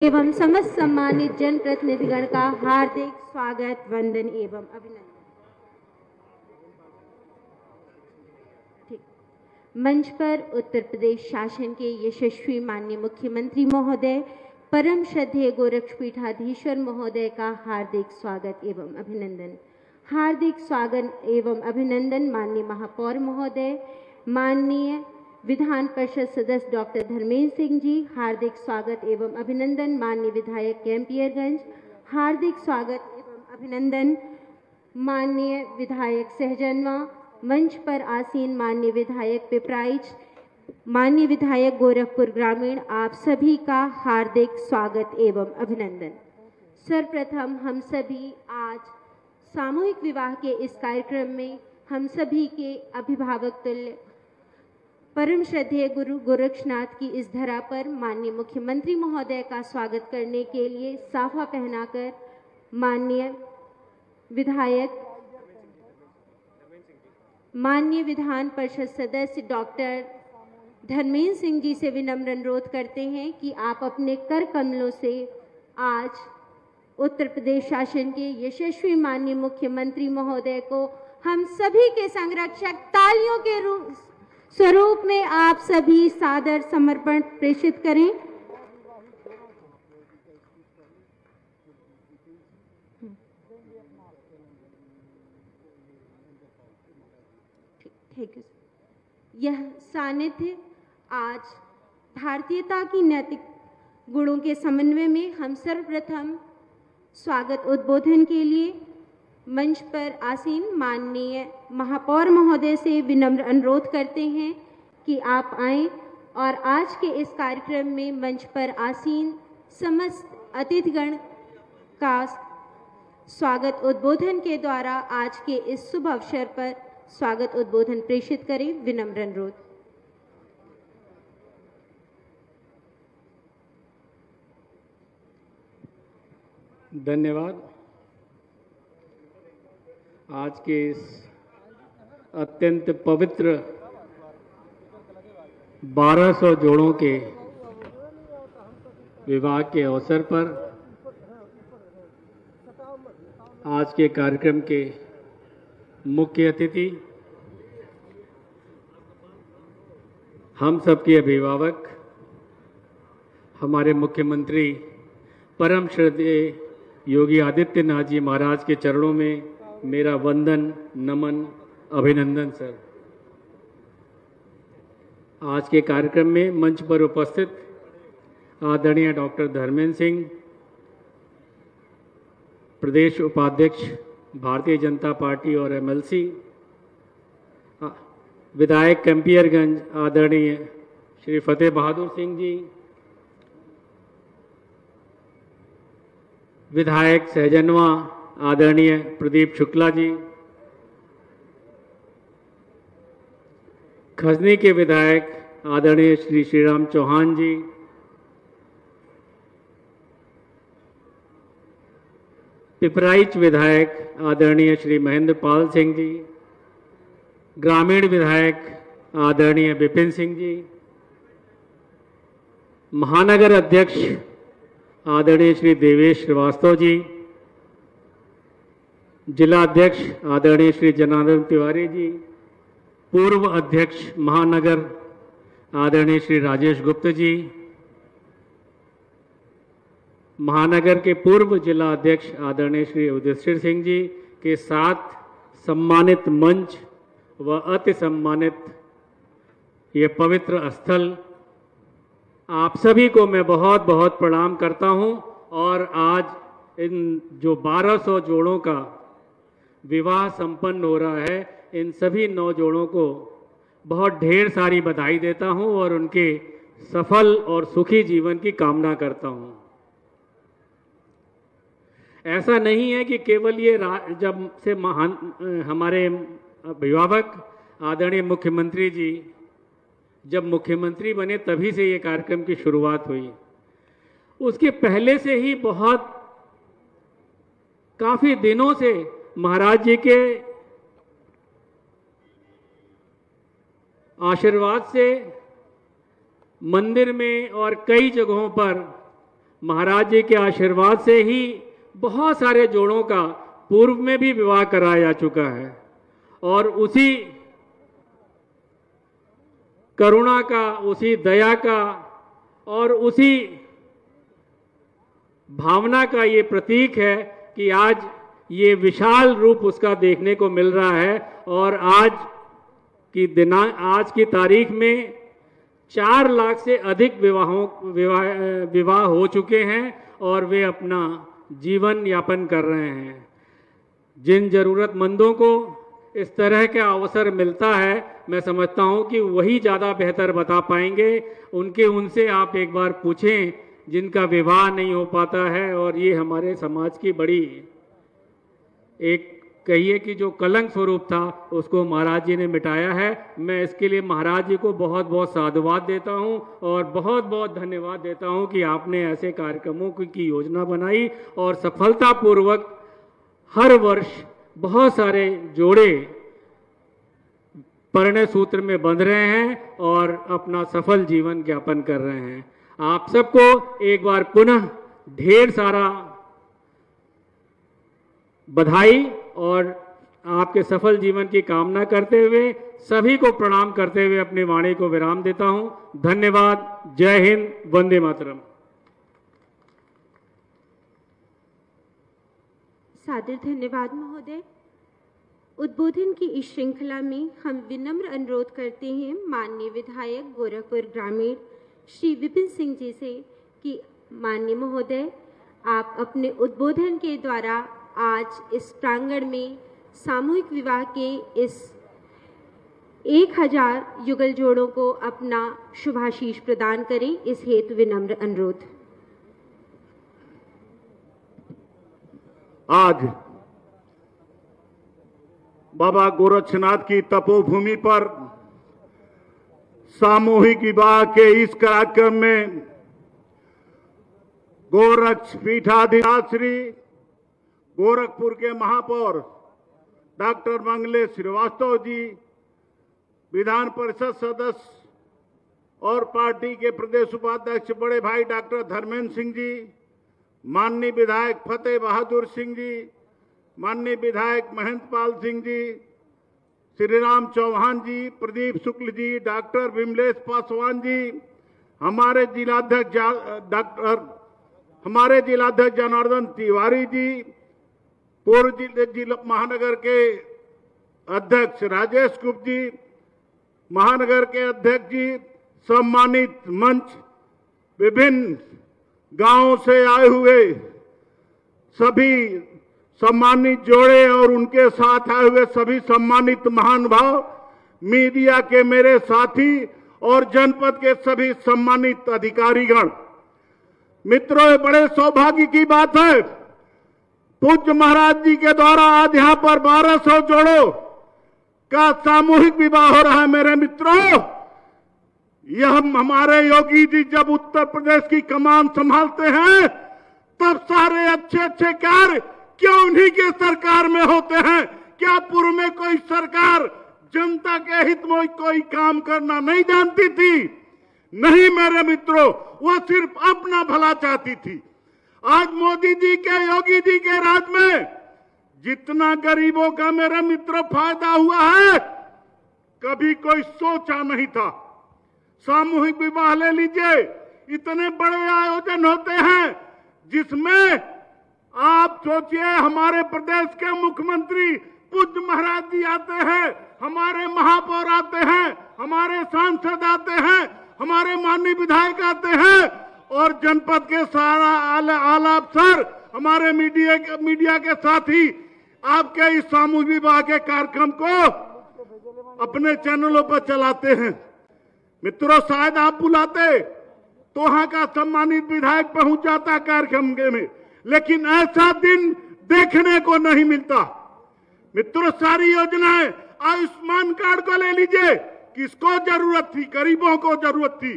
एवं समस्त सम्मानित जनप्रतिनिधिगण का हार्दिक स्वागत, वंदन एवं अभिनंदन। ठीक। मंच पर उत्तर प्रदेश शासन के यशस्वी माननीय मुख्यमंत्री महोदय, परम श्रद्धेय गोरक्षपीठाधीश्वर महोदय का हार्दिक स्वागत एवं अभिनंदन। हार्दिक स्वागत एवं अभिनंदन माननीय महापौर महोदय, माननीय विधान परिषद सदस्य डॉक्टर धर्मेंद्र सिंह जी। हार्दिक स्वागत एवं अभिनंदन माननीय विधायक कैंपियरगंज। हार्दिक स्वागत एवं अभिनंदन माननीय विधायक सहजनवा। मंच पर आसीन माननीय विधायक पिपराइच, माननीय विधायक गोरखपुर ग्रामीण, आप सभी का हार्दिक स्वागत एवं अभिनंदन। सर्वप्रथम हम सभी आज सामूहिक विवाह के इस कार्यक्रम में हम सभी के अभिभावक तुल्य परम श्रद्धेय गुरु गोरक्षनाथ की इस धरा पर माननीय मुख्यमंत्री महोदय का स्वागत करने के लिए साफा पहनाकर माननीय विधान परिषद सदस्य डॉक्टर धर्मेंद्र सिंह जी से विनम्र अनुरोध करते हैं कि आप अपने कर कमलों से आज उत्तर प्रदेश शासन के यशस्वी माननीय मुख्यमंत्री महोदय को हम सभी के संरक्षक तालियों के स्वरूप में आप सभी सादर समर्पण प्रेषित करें। ठीक है। यह सानिध्य आज भारतीयता की नैतिक गुणों के समन्वय में हम सर्वप्रथम स्वागत उद्बोधन के लिए मंच पर आसीन माननीय महापौर महोदय से विनम्र अनुरोध करते हैं कि आप आएं और आज के इस कार्यक्रम में मंच पर आसीन समस्त अतिथिगण का स्वागत उद्बोधन के द्वारा आज के इस शुभ अवसर पर स्वागत उद्बोधन प्रेषित करें। विनम्र अनुरोध। धन्यवाद। आज के इस अत्यंत पवित्र 1200 जोड़ों के विवाह के अवसर पर आज के कार्यक्रम के मुख्य अतिथि, हम सबके अभिभावक, हमारे मुख्यमंत्री परम श्रद्धेय योगी आदित्यनाथ जी महाराज के चरणों में मेरा वंदन, नमन, अभिनंदन सर। आज के कार्यक्रम में मंच पर उपस्थित आदरणीय डॉक्टर धर्मेंद्र सिंह, प्रदेश उपाध्यक्ष भारतीय जनता पार्टी और एमएलसी, विधायक कैंपियरगंज आदरणीय श्री फतेह बहादुर सिंह जी, विधायक सहजनवा आदरणीय प्रदीप शुक्ला जी, खजनी के विधायक आदरणीय श्री श्रीराम चौहान जी, पिपराइच विधायक आदरणीय श्री महेंद्र पाल सिंह जी, ग्रामीण विधायक आदरणीय विपिन सिंह जी, महानगर अध्यक्ष आदरणीय श्री देवेश श्रीवास्तव जी, जिला अध्यक्ष आदरणीय श्री जनार्दन तिवारी जी, पूर्व अध्यक्ष महानगर आदरणीय श्री राजेश गुप्ता जी, महानगर के पूर्व जिला अध्यक्ष आदरणीय श्री युधिष्ठिर सिंह जी के साथ सम्मानित मंच व अति सम्मानित ये पवित्र स्थल, आप सभी को मैं बहुत बहुत प्रणाम करता हूं। और आज इन जो 1200 जोड़ों का विवाह संपन्न हो रहा है, इन सभी 9 जोड़ों को बहुत ढेर सारी बधाई देता हूं और उनके सफल और सुखी जीवन की कामना करता हूं। ऐसा नहीं है कि केवल ये जब से हमारे अभिभावक आदरणीय मुख्यमंत्री जी जब मुख्यमंत्री बने तभी से ये कार्यक्रम की शुरुआत हुई। उसके पहले से ही काफी दिनों से महाराज जी के आशीर्वाद से मंदिर में और कई जगहों पर महाराज जी के आशीर्वाद से ही बहुत सारे जोड़ों का पूर्व में भी विवाह कराया जा चुका है और उसी करुणा का, उसी दया का और उसी भावना का ये प्रतीक है कि आज ये विशाल रूप उसका देखने को मिल रहा है। और आज की तारीख में 4 लाख से अधिक विवाह हो चुके हैं और वे अपना जीवन यापन कर रहे हैं। जिन जरूरतमंदों को इस तरह का अवसर मिलता है, मैं समझता हूं कि वही ज़्यादा बेहतर बता पाएंगे। उनसे आप एक बार पूछें जिनका विवाह नहीं हो पाता है। और ये हमारे समाज की बड़ी एक कहिए कि जो कलंक स्वरूप था उसको महाराज जी ने मिटाया है। मैं इसके लिए महाराज जी को बहुत बहुत साधुवाद देता हूं और बहुत बहुत धन्यवाद देता हूं कि आपने ऐसे कार्यक्रमों की योजना बनाई और सफलतापूर्वक हर वर्ष बहुत सारे जोड़े परिणय सूत्र में बंध रहे हैं और अपना सफल जीवन यापन कर रहे हैं। आप सबको एक बार पुनः ढेर सारा बधाई और आपके सफल जीवन की कामना करते हुए सभी को प्रणाम करते हुए अपनी वाणी को विराम देता हूं। धन्यवाद। जय हिंद, वंदे मातरम। सादर धन्यवाद महोदय। उद्बोधन की इस श्रृंखला में हम विनम्र अनुरोध करते हैं माननीय विधायक गोरखपुर ग्रामीण श्री विपिन सिंह जी से कि माननीय महोदय आप अपने उद्बोधन के द्वारा आज इस प्रांगण में सामूहिक विवाह के इस 1000 युगल जोड़ों को अपना शुभाशीष प्रदान करें। इस हेतु विनम्र अनुरोध। आज बाबा गोरक्षनाथ की तपोभूमि पर सामूहिक विवाह के इस कार्यक्रम में गोरक्ष पीठाधीश श्री गोरखपुर के महापौर डॉक्टर मंगलेश श्रीवास्तव जी, विधान परिषद सदस्य और पार्टी के प्रदेश उपाध्यक्ष बड़े भाई डॉक्टर धर्मेंद्र सिंह जी, माननीय विधायक फतेह बहादुर सिंह जी, माननीय विधायक महेंद्र पाल सिंह जी, श्री राम चौहान जी, प्रदीप शुक्ल जी, डॉक्टर विमलेश पासवान जी, हमारे जिलाध्यक्ष जनार्दन तिवारी जी, पूर्व जिला महानगर के अध्यक्ष राजेश गुप्त जी, महानगर के अध्यक्ष जी, सम्मानित मंच, विभिन्न गांवों से आए हुए सभी सम्मानित जोड़े और उनके साथ आए हुए सभी सम्मानित महानुभाव, मीडिया के मेरे साथी और जनपद के सभी सम्मानित अधिकारीगण, मित्रों, ये बड़े सौभाग्य की बात है। पूज्य महाराज जी के द्वारा आज यहां पर 1200 जोड़ों का सामूहिक विवाह हो रहा है। मेरे मित्रों, यह हमारे योगी जी जब उत्तर प्रदेश की कमान संभालते हैं तब सारे अच्छे अच्छे कार्य क्यों उन्हीं के सरकार में होते हैं? क्या पूर्व में कोई सरकार जनता के हित में कोई काम करना नहीं जानती थी? नहीं मेरे मित्रों, वो सिर्फ अपना भला चाहती थी। आज मोदी जी के, योगी जी के राज में जितना गरीबों का मेरे मित्र फायदा हुआ है, कभी कोई सोचा नहीं था। सामूहिक विवाह ले लीजिए, इतने बड़े आयोजन होते हैं जिसमें आप सोचिए हमारे प्रदेश के मुख्यमंत्री पूज्य महाराज जी आते हैं, हमारे महापौर आते हैं, हमारे सांसद आते हैं, हमारे माननीय विधायक आते हैं और जनपद के सारा आला अफसर हमारे मीडिया के साथ ही आपके इस सामूहिक विवाह के कार्यक्रम को अपने चैनलों पर चलाते हैं। मित्रों, शायद आप बुलाते तो वहां का सम्मानित विधायक पहुंच जाता कार्यक्रम में, लेकिन ऐसा दिन देखने को नहीं मिलता। मित्रों, सारी योजनाएं, आयुष्मान कार्ड को ले लीजिए, किसको जरूरत थी? गरीबों को जरूरत थी।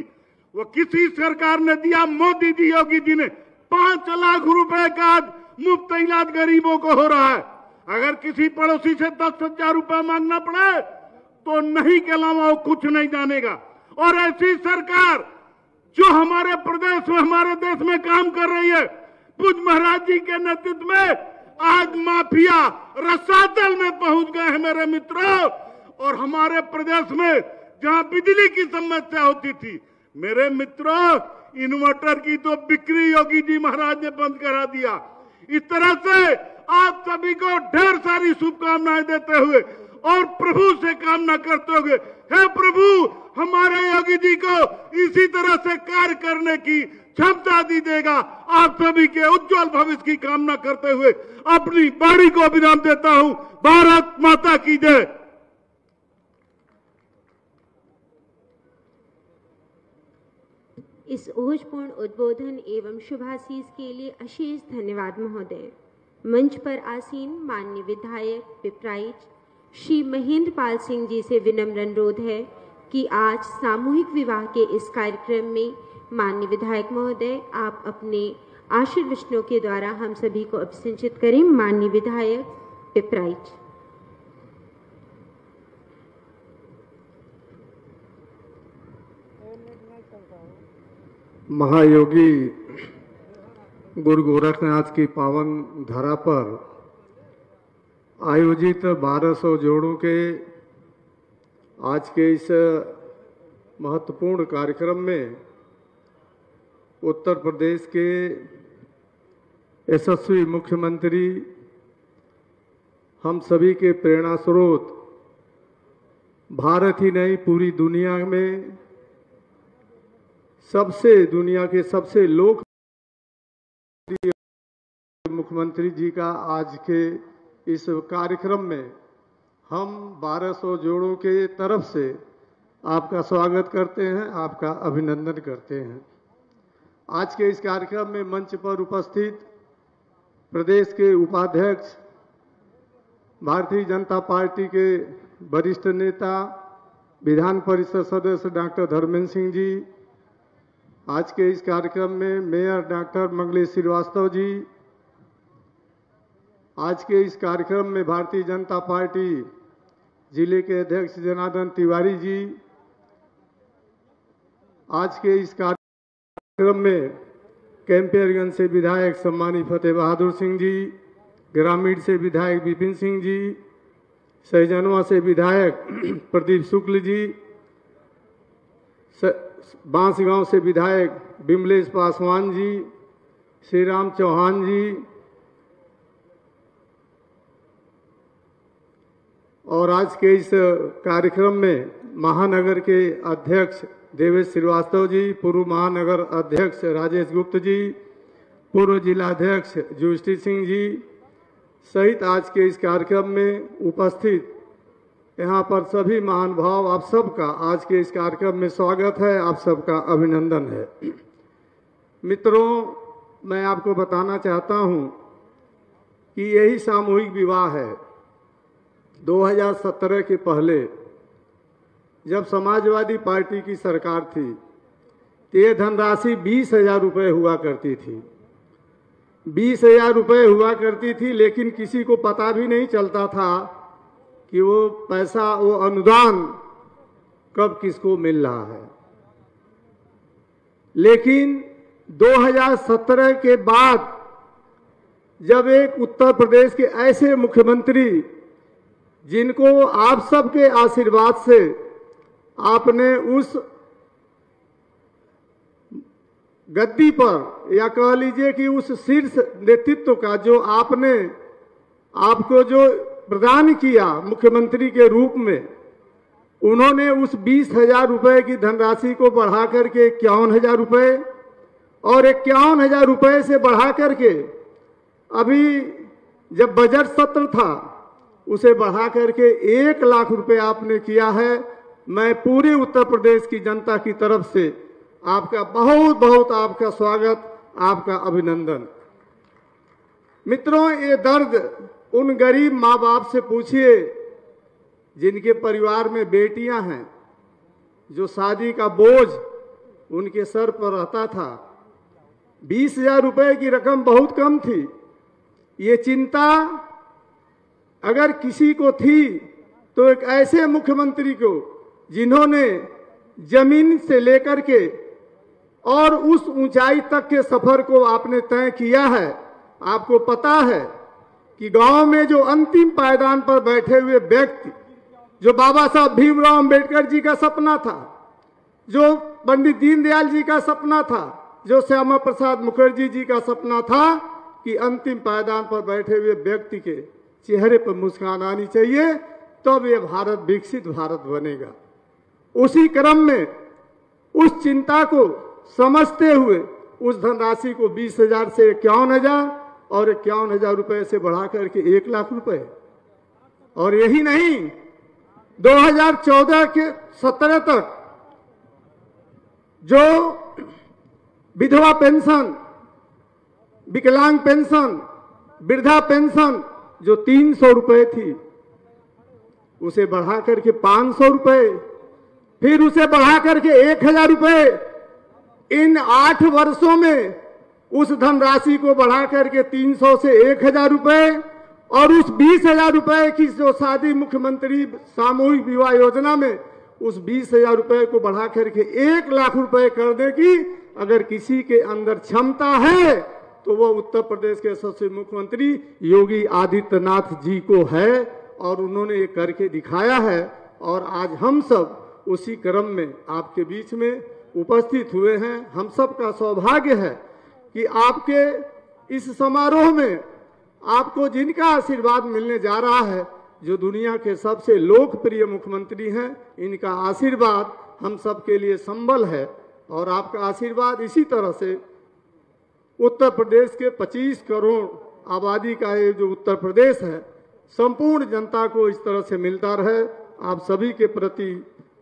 वो किसी सरकार ने दिया? मोदी जी, योगी जी ने 5 लाख रुपए का मुफ्त इलाज गरीबों को हो रहा है। अगर किसी पड़ोसी से 10,000 रुपए मांगना पड़े तो नहीं के अलावा वो कुछ नहीं जानेगा। और ऐसी सरकार जो हमारे प्रदेश में, हमारे देश में काम कर रही है, पूज्य महाराज जी के नेतृत्व में आज माफिया रसातल में पहुंच गए हैं मेरे मित्रों। और हमारे प्रदेश में जहां बिजली की समस्या होती थी, मेरे मित्रों, इन्वर्टर की तो बिक्री योगी जी महाराज ने बंद करा दिया। इस तरह से आप सभी को ढेर सारी शुभकामनाएं देते हुए और प्रभु से कामना करते हुए, हे प्रभु हमारे योगी जी को इसी तरह से कार्य करने की क्षमता दी देगा। आप सभी के उज्जवल भविष्य की कामना करते हुए अपनी वाणी को विराम देता हूं। भारत माता की जय। इस ओजपूर्ण उद्बोधन एवं शुभाशीष के लिए अशेष धन्यवाद महोदय। मंच पर आसीन माननीय विधायक पिपराइच श्री महेंद्र पाल सिंह जी से विनम्र अनुरोध है कि आज सामूहिक विवाह के इस कार्यक्रम में माननीय विधायक महोदय आप अपने आशीर्वचनों के द्वारा हम सभी को अभिसंचित करें। माननीय विधायक पिपराइच। महायोगी गुरु गोरखनाथ की पावन धरा पर आयोजित 1200 जोड़ों के आज के इस महत्वपूर्ण कार्यक्रम में उत्तर प्रदेश के यशस्वी मुख्यमंत्री, हम सभी के प्रेरणा स्रोत, भारत ही नहीं पूरी दुनिया में दुनिया के सबसे लोकप्रिय मुख्यमंत्री जी का आज के इस कार्यक्रम में हम 1200 जोड़ों के तरफ से आपका स्वागत करते हैं, आपका अभिनंदन करते हैं। आज के इस कार्यक्रम में मंच पर उपस्थित प्रदेश के उपाध्यक्ष, भारतीय जनता पार्टी के वरिष्ठ नेता, विधान परिषद सदस्य डॉक्टर धर्मेंद्र सिंह जी, आज के इस कार्यक्रम में मेयर डॉक्टर मंगलेश श्रीवास्तव जी, आज के इस कार्यक्रम में भारतीय जनता पार्टी जिले के अध्यक्ष जनार्दन तिवारी जी, आज के इस कार्यक्रम में कैंपियरगंज से विधायक सम्मानित फतेह बहादुर सिंह जी, ग्रामीण से विधायक विपिन सिंह जी, सहजनवा से विधायक प्रदीप शुक्ल जी, बांसगांव से विधायक विमलेश पासवान जी, श्री राम चौहान जी और आज के इस कार्यक्रम में महानगर के अध्यक्ष देवेश श्रीवास्तव जी, पूर्व महानगर अध्यक्ष राजेश गुप्त जी, पूर्व जिलाध्यक्ष युष्टि सिंह जी सहित आज के इस कार्यक्रम में उपस्थित यहाँ पर सभी महानुभाव, आप सबका आज के इस कार्यक्रम में स्वागत है, आप सबका अभिनंदन है। मित्रों, मैं आपको बताना चाहता हूँ कि यही सामूहिक विवाह है। 2017 के पहले जब समाजवादी पार्टी की सरकार थी तो ये धनराशि 20,000 रुपये हुआ करती थी। 20,000 रुपये हुआ करती थी, लेकिन किसी को पता भी नहीं चलता था कि वो पैसा, वो अनुदान कब किसको मिल रहा है। लेकिन 2017 के बाद जब एक उत्तर प्रदेश के ऐसे मुख्यमंत्री जिनको आप सबके आशीर्वाद से आपने उस गद्दी पर, या कह लीजिए कि उस शीर्ष नेतृत्व का जो आपको जो प्रदान किया मुख्यमंत्री के रूप में, उन्होंने उस 20,000 रुपये की धनराशि को बढ़ा करके 51,000 रुपये और 51,000 रुपये से बढ़ा करके अभी जब बजट सत्र था उसे बढ़ा करके 1 लाख रुपए आपने किया है। मैं पूरे उत्तर प्रदेश की जनता की तरफ से आपका बहुत बहुत आपका स्वागत, आपका अभिनंदन। मित्रों, ये दर्द उन गरीब माँ बाप से पूछिए जिनके परिवार में बेटियां हैं, जो शादी का बोझ उनके सर पर रहता था। 20,000 रुपये की रकम बहुत कम थी। ये चिंता अगर किसी को थी तो एक ऐसे मुख्यमंत्री को जिन्होंने जमीन से लेकर के और उस ऊंचाई तक के सफर को आपने तय किया है। आपको पता है कि गांव में जो अंतिम पायदान पर बैठे हुए व्यक्ति, जो बाबा साहब भीमराव अंबेडकर जी का सपना था, जो पंडित दीनदयाल जी का सपना था, जो श्यामा प्रसाद मुखर्जी जी का सपना था कि अंतिम पायदान पर बैठे हुए व्यक्ति के चेहरे पर मुस्कान आनी चाहिए, तब ये भारत विकसित भारत बनेगा। उसी क्रम में उस चिंता को समझते हुए उस धनराशि को 20,000 से 51,000 और 51,000 रुपए से बढ़ा करके 1 लाख रुपए। और यही नहीं, 2014 के 17 तक जो विधवा पेंशन, विकलांग पेंशन, वृद्धा पेंशन जो 300 रुपए थी, उसे बढ़ा करके 500 रुपए, फिर उसे बढ़ा करके 1,000 रुपए। इन 8 वर्षों में उस धनराशि को बढ़ा करके 300 से 1,000 रुपए, और उस 20,000 रुपए की जो शादी मुख्यमंत्री सामूहिक विवाह योजना में उस 20,000 रुपए को बढ़ा करके 1 लाख रुपए करने की अगर किसी के अंदर क्षमता है तो वह उत्तर प्रदेश के यशस्वी मुख्यमंत्री योगी आदित्यनाथ जी को है, और उन्होंने ये करके दिखाया है। और आज हम सब उसी क्रम में आपके बीच में उपस्थित हुए हैं। हम सब का सौभाग्य है कि आपके इस समारोह में आपको जिनका आशीर्वाद मिलने जा रहा है, जो दुनिया के सबसे लोकप्रिय मुख्यमंत्री हैं, इनका आशीर्वाद हम सब के लिए संबल है। और आपका आशीर्वाद इसी तरह से उत्तर प्रदेश के 25 करोड़ आबादी का ये जो उत्तर प्रदेश है, संपूर्ण जनता को इस तरह से मिलता रहे। आप सभी के प्रति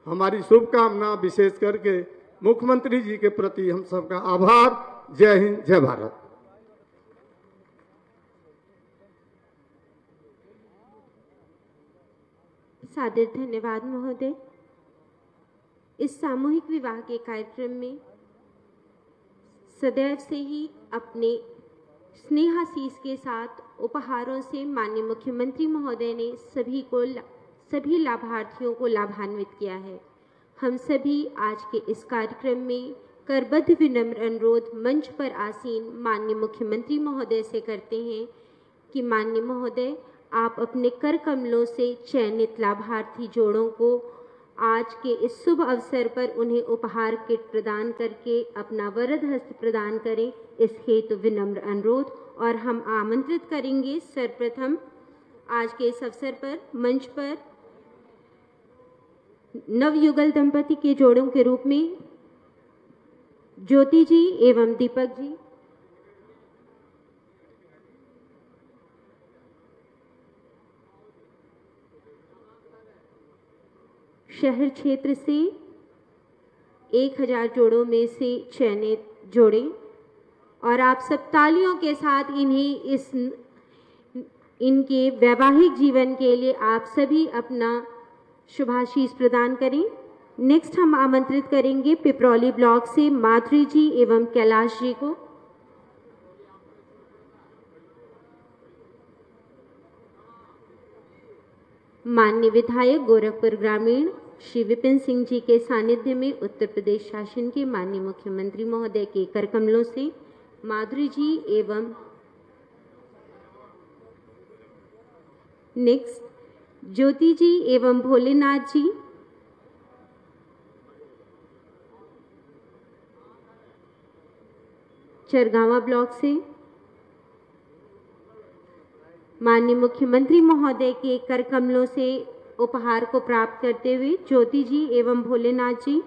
हमारी शुभकामना, विशेष करके मुख्यमंत्री जी के प्रति हम सबका आभार। जय हिंद, जय भारत। सादर धन्यवाद महोदय। इस सामूहिक विवाह के कार्यक्रम में सदैव से ही अपने स्नेहाशीष के साथ उपहारों से माननीय मुख्यमंत्री महोदय ने सभी लाभार्थियों को लाभान्वित किया है। हम सभी आज के इस कार्यक्रम में करबद्ध विनम्र अनुरोध मंच पर आसीन माननीय मुख्यमंत्री महोदय से करते हैं कि माननीय महोदय, आप अपने कर कमलों से चयनित लाभार्थी जोड़ों को आज के इस शुभ अवसर पर उन्हें उपहार किट प्रदान करके अपना वरद हस्त प्रदान करें, इस हेतु विनम्र अनुरोध। और हम आमंत्रित करेंगे सर्वप्रथम आज के इस अवसर पर मंच पर नवयुगल दंपति के जोड़ों के रूप में ज्योति जी एवं दीपक जी। शहर क्षेत्र से 1000 जोड़ों में से चयनित जोड़े, और आप सब तालियों के साथ इनके वैवाहिक जीवन के लिए आप सभी अपना शुभाशीष प्रदान करें। नेक्स्ट हम आमंत्रित करेंगे पिपरौली ब्लॉक से माधुरी जी एवं कैलाश जी को। माननीय विधायक गोरखपुर ग्रामीण श्री विपिन सिंह जी के सानिध्य में उत्तर प्रदेश शासन के माननीय मुख्यमंत्री महोदय के कर कमलों से माधुरी जी एवं नेक्स्ट ज्योति जी एवं भोलेनाथ जी। चरगावा ब्लॉक से माननीय मुख्यमंत्री महोदय के कर कमलों से उपहार को प्राप्त करते हुए ज्योति जी एवं भोलेनाथ जी।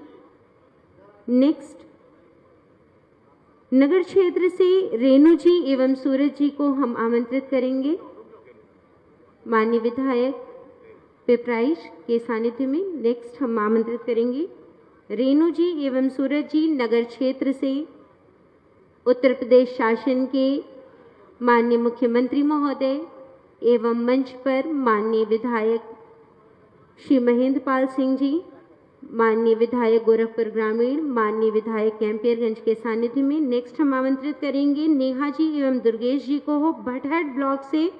नेक्स्ट नगर क्षेत्र से रेणु जी एवं सूरज जी को हम आमंत्रित करेंगे। माननीय विधायक पिपराइश के सानिध्य में नेक्स्ट हम आमंत्रित करेंगे रेणु जी एवं सूरज जी नगर क्षेत्र से उत्तर प्रदेश शासन के माननीय मुख्यमंत्री महोदय एवं मंच पर माननीय विधायक श्री महेंद्र पाल सिंह जी, माननीय विधायक गोरखपुर ग्रामीण, माननीय विधायक कैंपियरगंज के सानिध्य में नेक्स्ट हम आमंत्रित करेंगे नेहा जी एवं दुर्गेश जी को हो भटहट ब्लॉक से।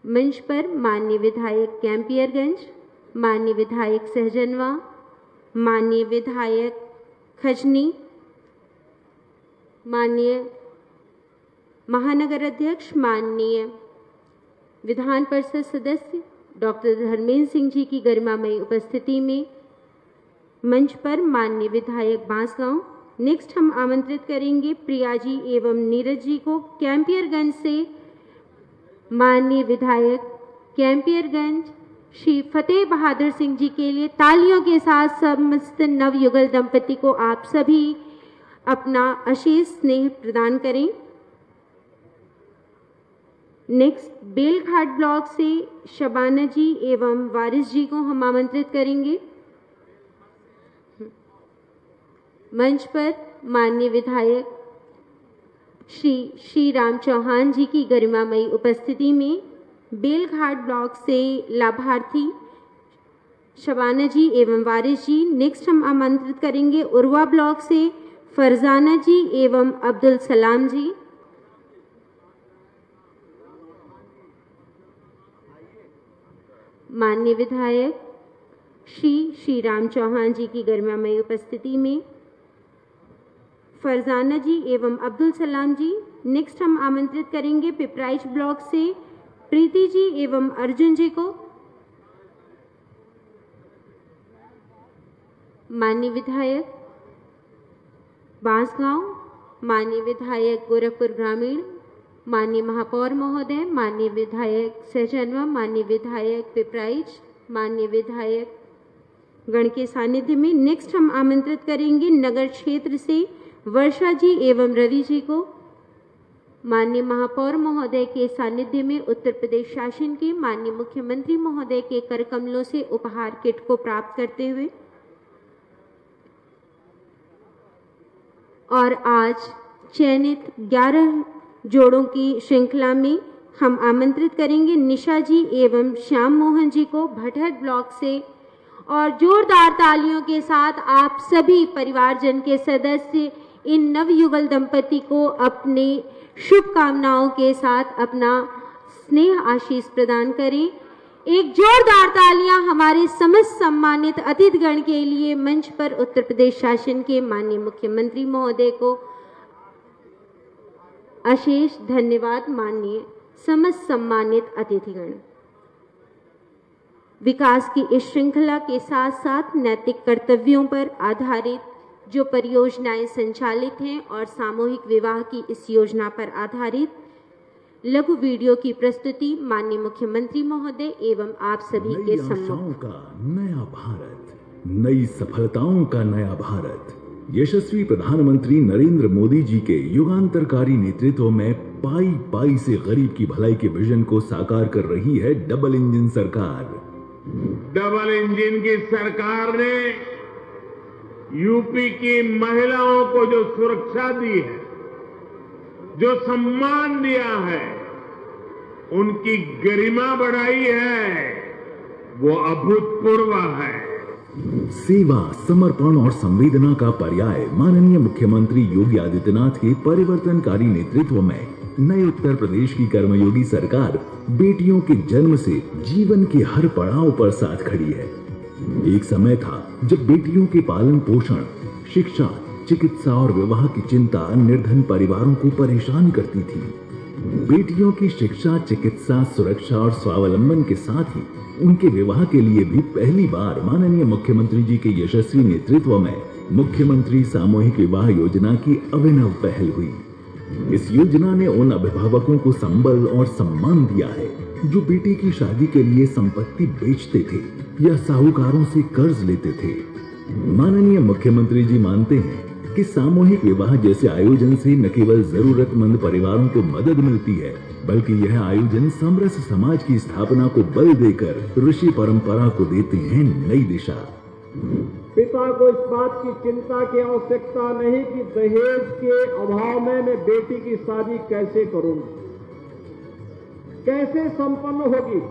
मंच पर माननीय विधायक कैंपियरगंज, माननीय विधायक सहजनवा, माननीय विधायक खजनी, माननीय महानगर अध्यक्ष, माननीय विधान परिषद सदस्य डॉक्टर धर्मेंद्र सिंह जी की गरिमामयी उपस्थिति में मंच पर माननीय विधायक बांसगांव। नेक्स्ट हम आमंत्रित करेंगे प्रिया जी एवं नीरज जी को। कैंपियरगंज से माननीय विधायक कैंपियरगंज श्री फतेह बहादुर सिंह जी के लिए तालियों के साथ समस्त नवयुगल दंपति को आप सभी अपना अशेष स्नेह प्रदान करें। नेक्स्ट बेलघाट ब्लॉक से शबाना जी एवं वारिस जी को हम आमंत्रित करेंगे। मंच पर माननीय विधायक श्री राम चौहान जी की गरिमामयी उपस्थिति में बेलघाट ब्लॉक से लाभार्थी शबाना जी एवं वारिस जी। नेक्स्ट हम आमंत्रित करेंगे उर्वा ब्लॉक से फरजाना जी एवं अब्दुल सलाम जी। माननीय विधायक श्री राम चौहान जी की गरिमामयी उपस्थिति में फरजाना जी एवं अब्दुल सलाम जी। नेक्स्ट हम आमंत्रित करेंगे पिपराइच ब्लॉक से प्रीति जी एवं अर्जुन जी को। माननीय विधायक बांसगांव, माननीय विधायक गोरखपुर ग्रामीण, माननीय महापौर महोदय, माननीय विधायक सहजनवा, माननीय विधायक पिपराइच, माननीय विधायक गण के सानिध्य में। नेक्स्ट हम आमंत्रित करेंगे नगर क्षेत्र से वर्षा जी एवं रवि जी को। माननीय महापौर महोदय के सानिध्य में उत्तर प्रदेश शासन के माननीय मुख्यमंत्री महोदय के कर कमलों से उपहार किट को प्राप्त करते हुए और आज चयनित 11 जोड़ों की श्रृंखला में हम आमंत्रित करेंगे निशा जी एवं श्याम मोहन जी को भटहट ब्लॉक से। और जोरदार तालियों के साथ आप सभी परिवारजन के सदस्य इन नवयुगल दंपति को अपने शुभकामनाओं के साथ अपना स्नेह आशीष प्रदान करें। एक जोरदार तालियां हमारे समस्त सम्मानित अतिथिगण के लिए। मंच पर उत्तर प्रदेश शासन के माननीय मुख्यमंत्री महोदय को अशेष धन्यवाद। माननीय समस्त सम्मानित अतिथिगण, विकास की इस श्रृंखला के साथ साथ नैतिक कर्तव्यों पर आधारित जो परियोजनाएं संचालित हैं और सामूहिक विवाह की इस योजना पर आधारित लघु वीडियो की प्रस्तुति माननीय मुख्यमंत्री महोदय एवं आप सभी के सम्मुख। का नया भारत, नई सफलताओं का नया भारत। यशस्वी प्रधानमंत्री नरेंद्र मोदी जी के युगांतरकारी नेतृत्व में पाई पाई से गरीब की भलाई के विजन को साकार कर रही है डबल इंजन सरकार। डबल इंजन की सरकार ने यूपी की महिलाओं को जो सुरक्षा दी है, जो सम्मान दिया है, उनकी गरिमा बढ़ाई है, वो अभूतपूर्व है। सेवा, समर्पण और संवेदना का पर्याय माननीय मुख्यमंत्री योगी आदित्यनाथ के परिवर्तनकारी नेतृत्व में नए उत्तर प्रदेश की कर्मयोगी सरकार बेटियों के जन्म से जीवन के हर पड़ाव पर साथ खड़ी है। एक समय था जब बेटियों के पालन पोषण, शिक्षा, चिकित्सा और विवाह की चिंता निर्धन परिवारों को परेशान करती थी। बेटियों की शिक्षा, चिकित्सा, सुरक्षा और स्वावलंबन के साथ ही उनके विवाह के लिए भी पहली बार माननीय मुख्यमंत्री जी के यशस्वी नेतृत्व में मुख्यमंत्री सामूहिक विवाह योजना की अभिनव पहल हुई। इस योजना ने उन अभिभावकों को संबल और सम्मान दिया है जो बेटी की शादी के लिए संपत्ति बेचते थे या साहूकारों से कर्ज लेते थे। माननीय मुख्यमंत्री जी मानते हैं कि सामूहिक विवाह जैसे आयोजन से न केवल जरूरतमंद परिवारों को मदद मिलती है, बल्कि यह आयोजन समरस समाज की स्थापना को बल देकर ऋषि परंपरा को देते हैं नई दिशा। पिता को इस बात की चिंता की आवश्यकता नहीं कि दहेज के अभाव में मैं बेटी की शादी कैसे करूंगा, कैसे संपन्न होगी।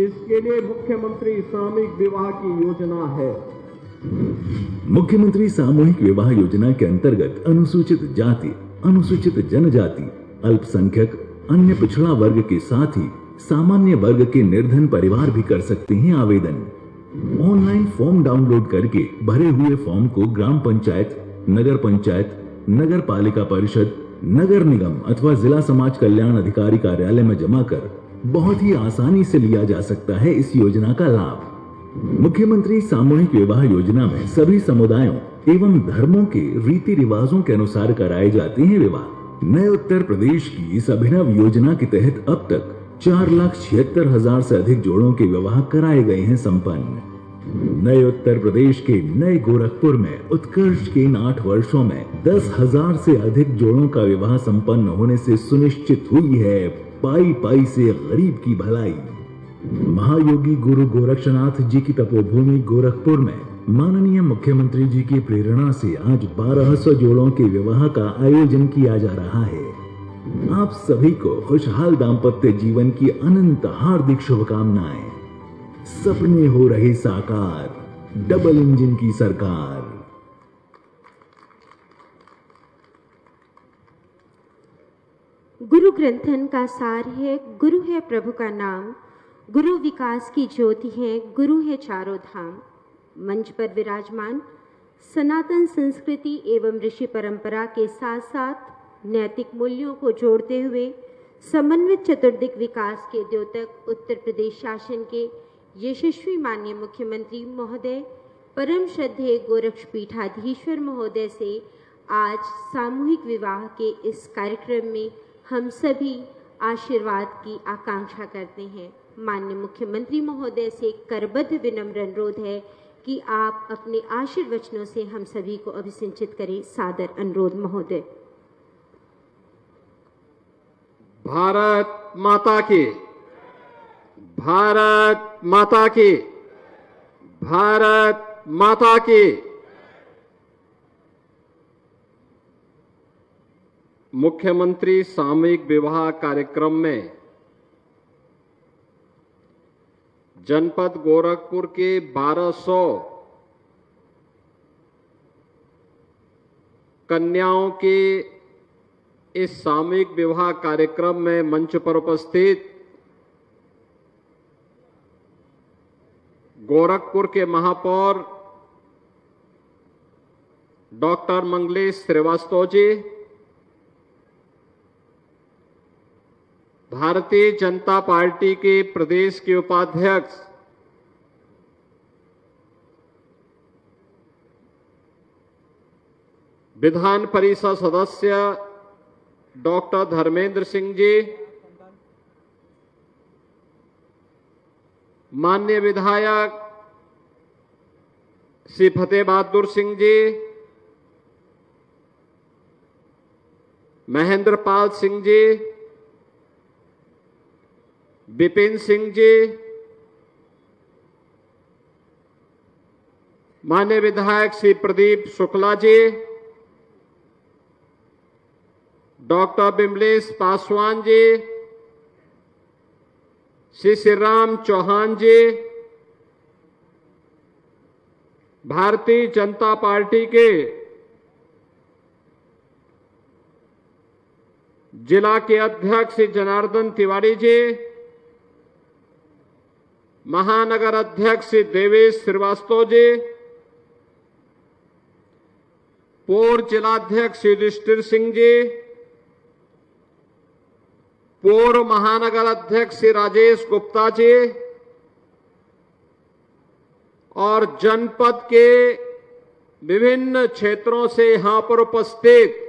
इसके लिए मुख्यमंत्री सामूहिक विवाह की योजना है। मुख्यमंत्री सामूहिक विवाह योजना के अंतर्गत अनुसूचित जाति, अनुसूचित जनजाति, अल्पसंख्यक, अन्य पिछड़ा वर्ग के साथ ही सामान्य वर्ग के निर्धन परिवार भी कर सकते हैं आवेदन। ऑनलाइन फॉर्म डाउनलोड करके भरे हुए फॉर्म को ग्राम पंचायत, नगर पालिका परिषद, नगर निगम अथवा जिला समाज कल्याण अधिकारी कार्यालय में जमा कर बहुत ही आसानी से लिया जा सकता है इस योजना का लाभ। मुख्यमंत्री सामूहिक विवाह योजना में सभी समुदायों एवं धर्मों के रीति रिवाजों के अनुसार कराए जाते हैं विवाह। नए उत्तर प्रदेश की इस अभिनव योजना के तहत अब तक 4,76,000 से अधिक जोड़ों के विवाह कराए गए हैं संपन्न। नए उत्तर प्रदेश के नए गोरखपुर में उत्कर्ष के इन 8 वर्षों में 10,000 से अधिक जोड़ों का विवाह संपन्न होने से सुनिश्चित हुई है पाई पाई से गरीब की भलाई। महायोगी गुरु गोरक्षनाथ जी की तपोभूमि गोरखपुर में माननीय मुख्यमंत्री जी की प्रेरणा से आज 1200 जोड़ों के विवाह का आयोजन किया जा रहा है। आप सभी को खुशहाल दाम्पत्य जीवन की अनंत हार्दिक शुभकामनाएं। सपने हो रहे साकार, डबल इंजन की सरकार। गुरु ग्रंथन का सार है, गुरु है प्रभु का नाम, गुरु विकास की ज्योति है, गुरु है चारों धाम। मंच पर विराजमान सनातन संस्कृति एवं ऋषि परंपरा के साथ साथ नैतिक मूल्यों को जोड़ते हुए समन्वित चतुर्दिक विकास के द्योतक उत्तर प्रदेश शासन के यशस्वी माननीय मुख्यमंत्री महोदय परम श्रद्धेय गोरक्षपीठाधीश्वर महोदय से आज सामूहिक विवाह के इस कार्यक्रम में हम सभी आशीर्वाद की आकांक्षा करते हैं। माननीय मुख्यमंत्री महोदय से करबद्ध विनम्र अनुरोध है कि आप अपने आशीर्वचनों से हम सभी को अभिसिंचित करें। सादर अनुरोध महोदय। भारत माता की, भारत माता की, भारत माता की। मुख्यमंत्री सामूहिक विवाह कार्यक्रम में जनपद गोरखपुर के 1200 कन्याओं के इस सामूहिक विवाह कार्यक्रम में मंच पर उपस्थित गोरखपुर के महापौर डॉक्टर मंगलेश श्रीवास्तव जी, भारतीय जनता पार्टी के प्रदेश के उपाध्यक्ष विधान परिषद सदस्य डॉक्टर धर्मेंद्र सिंह जी, माननीय विधायक श्री फतेह बहादुर सिंह जी, महेंद्र पाल सिंह जी, विपिन सिंह जी, माननीय विधायक श्री प्रदीप शुक्ला जी, डॉक्टर बिमलेश पासवान जी, श्री श्रीराम चौहान जी, भारतीय जनता पार्टी के जिला के अध्यक्ष श्री जनार्दन तिवारी जी, महानगर अध्यक्ष श्री देवेश श्रीवास्तव जी, पूर्व जिलाध्यक्ष श्री युधिष्ठिर सिंह जी, पूर्व महानगर अध्यक्ष श्री राजेश गुप्ता जी और जनपद के विभिन्न क्षेत्रों से यहां पर उपस्थित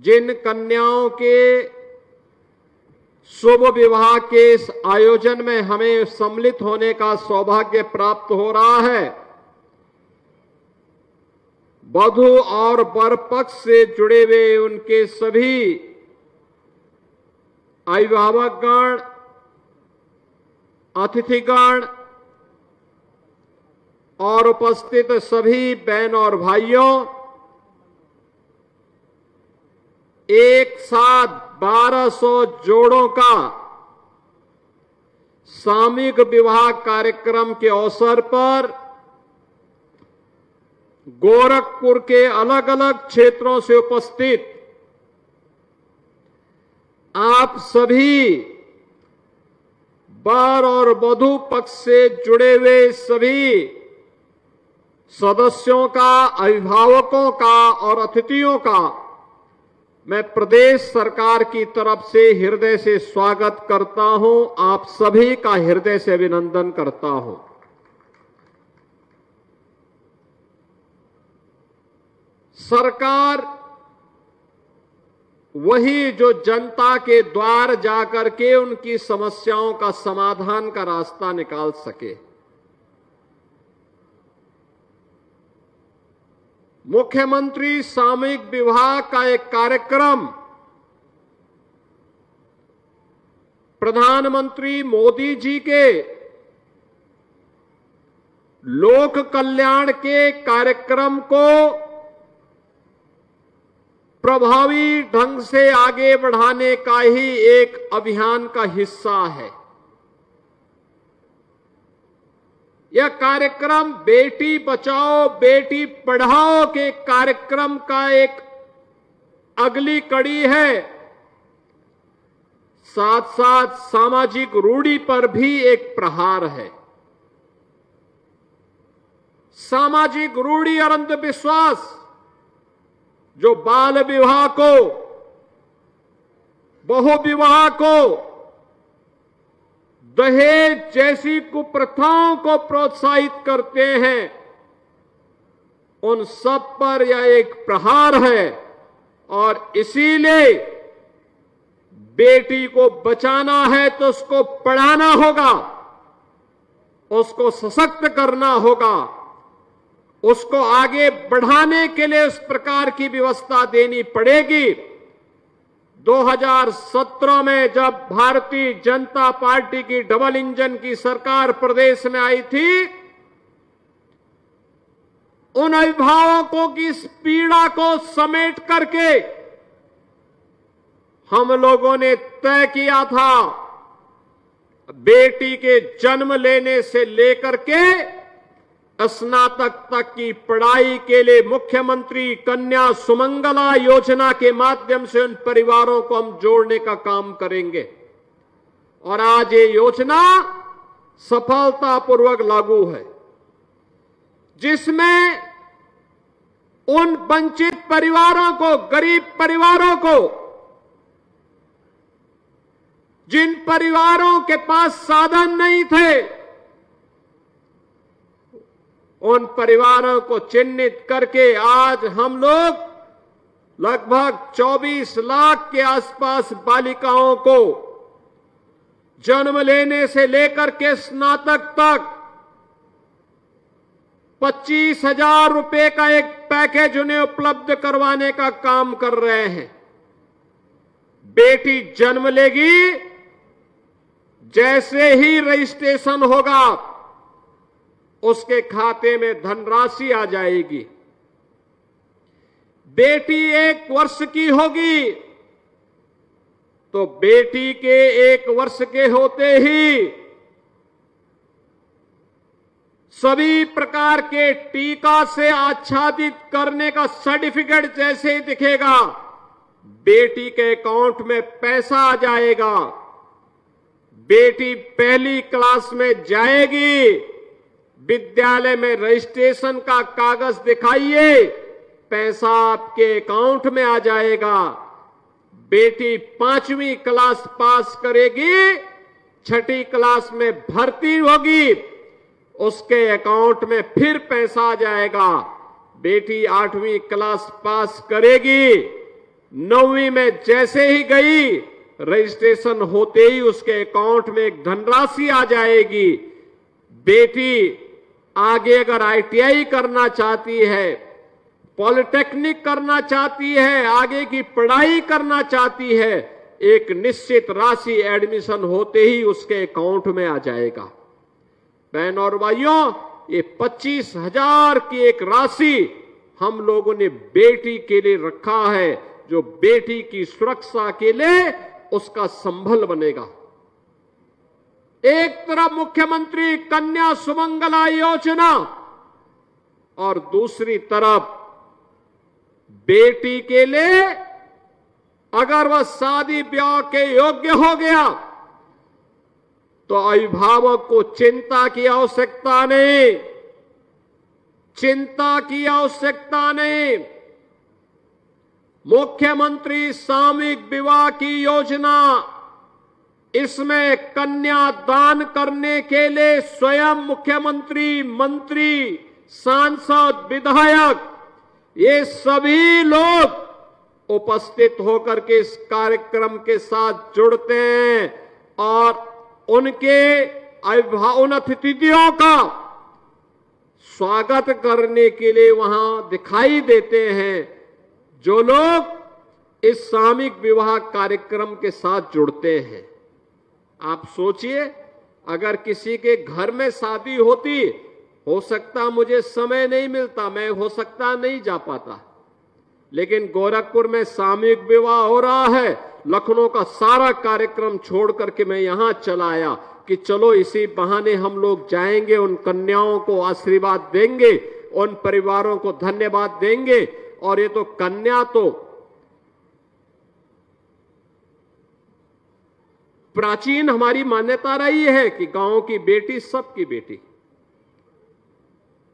जिन कन्याओं के शुभ विवाह के इस आयोजन में हमें सम्मिलित होने का सौभाग्य प्राप्त हो रहा है, वधू और वर पक्ष से जुड़े हुए उनके सभी अभिभावकगण, अतिथिगण और उपस्थित सभी बहन और भाइयों, एक साथ 1200 जोड़ों का सामूहिक विवाह कार्यक्रम के अवसर पर गोरखपुर के अलग अलग क्षेत्रों से उपस्थित आप सभी वर और वधू पक्ष से जुड़े हुए सभी सदस्यों का, अभिभावकों का और अतिथियों का मैं प्रदेश सरकार की तरफ से हृदय से स्वागत करता हूं। आप सभी का हृदय से अभिनंदन करता हूं। सरकार वही जो जनता के द्वार जाकर के उनकी समस्याओं का समाधान का रास्ता निकाल सके। मुख्यमंत्री सामूहिक विवाह का एक कार्यक्रम प्रधानमंत्री मोदी जी के लोक कल्याण के कार्यक्रम को प्रभावी ढंग से आगे बढ़ाने का ही एक अभियान का हिस्सा है। यह कार्यक्रम बेटी बचाओ बेटी पढ़ाओ के कार्यक्रम का एक अगली कड़ी है। साथ साथ सामाजिक रूढ़ी पर भी एक प्रहार है। सामाजिक रूढ़ी और अंधविश्वास जो बाल विवाह को, बहु विवाह को, दहेज जैसी कुप्रथाओं को प्रोत्साहित करते हैं, उन सब पर यह एक प्रहार है। और इसीलिए बेटी को बचाना है तो उसको पढ़ाना होगा, उसको सशक्त करना होगा, उसको आगे बढ़ाने के लिए उस प्रकार की व्यवस्था देनी पड़ेगी। 2017 में जब भारतीय जनता पार्टी की डबल इंजन की सरकार प्रदेश में आई थी, उन अभिभावकों की इस पीड़ा को समेट करके हम लोगों ने तय किया था, बेटी के जन्म लेने से लेकर के स्नातक तक की पढ़ाई के लिए मुख्यमंत्री कन्या सुमंगला योजना के माध्यम से उन परिवारों को हम जोड़ने का काम करेंगे। और आज ये योजना सफलतापूर्वक लागू है, जिसमें उन वंचित परिवारों को, गरीब परिवारों को, जिन परिवारों के पास साधन नहीं थे, उन परिवारों को चिन्हित करके आज हम लोग लगभग 24 लाख के आसपास बालिकाओं को जन्म लेने से लेकर के स्नातक तक 25,000 रुपए का एक पैकेज उन्हें उपलब्ध करवाने का काम कर रहे हैं। बेटी जन्म लेगी, जैसे ही रजिस्ट्रेशन होगा उसके खाते में धनराशि आ जाएगी। बेटी 1 वर्ष की होगी तो बेटी के 1 वर्ष के होते ही सभी प्रकार के टीका से आच्छादित करने का सर्टिफिकेट जैसे ही दिखेगा, बेटी के अकाउंट में पैसा आ जाएगा। बेटी पहली क्लास में जाएगी, विद्यालय में रजिस्ट्रेशन का कागज दिखाइए, पैसा आपके अकाउंट में आ जाएगा। बेटी 5वीं क्लास पास करेगी, 6ठी क्लास में भर्ती होगी, उसके अकाउंट में फिर पैसा आ जाएगा। बेटी 8वीं क्लास पास करेगी, 9वीं में जैसे ही गई, रजिस्ट्रेशन होते ही उसके अकाउंट में एक धनराशि आ जाएगी। बेटी आगे अगर ITI करना चाहती है, पॉलिटेक्निक करना चाहती है, आगे की पढ़ाई करना चाहती है, एक निश्चित राशि एडमिशन होते ही उसके अकाउंट में आ जाएगा। बहन और भाइयों, ये 25,000 की एक राशि हम लोगों ने बेटी के लिए रखा है, जो बेटी की सुरक्षा के लिए उसका संबल बनेगा। एक तरफ मुख्यमंत्री कन्या सुमंगला योजना और दूसरी तरफ बेटी के लिए अगर वह शादी ब्याह के योग्य हो गया तो अभिभावक को चिंता की आवश्यकता नहीं, चिंता की आवश्यकता नहीं। मुख्यमंत्री सामूहिक विवाह की योजना, इसमें कन्यादान करने के लिए स्वयं मुख्यमंत्री, मंत्री, सांसद, विधायक, ये सभी लोग उपस्थित होकर के इस कार्यक्रम के साथ जुड़ते हैं और उन अतिथियों का स्वागत करने के लिए वहां दिखाई देते हैं जो लोग इस सामूहिक विवाह कार्यक्रम के साथ जुड़ते हैं। आप सोचिए, अगर किसी के घर में शादी होती, हो सकता मुझे समय नहीं मिलता, मैं हो सकता नहीं जा पाता, लेकिन गोरखपुर में सामूहिक विवाह हो रहा है, लखनऊ का सारा कार्यक्रम छोड़ करके मैं यहां चला आया कि चलो इसी बहाने हम लोग जाएंगे, उन कन्याओं को आशीर्वाद देंगे, उन परिवारों को धन्यवाद देंगे। और ये तो कन्या तो प्राचीन हमारी मान्यता रही है कि गांव की बेटी सबकी बेटी,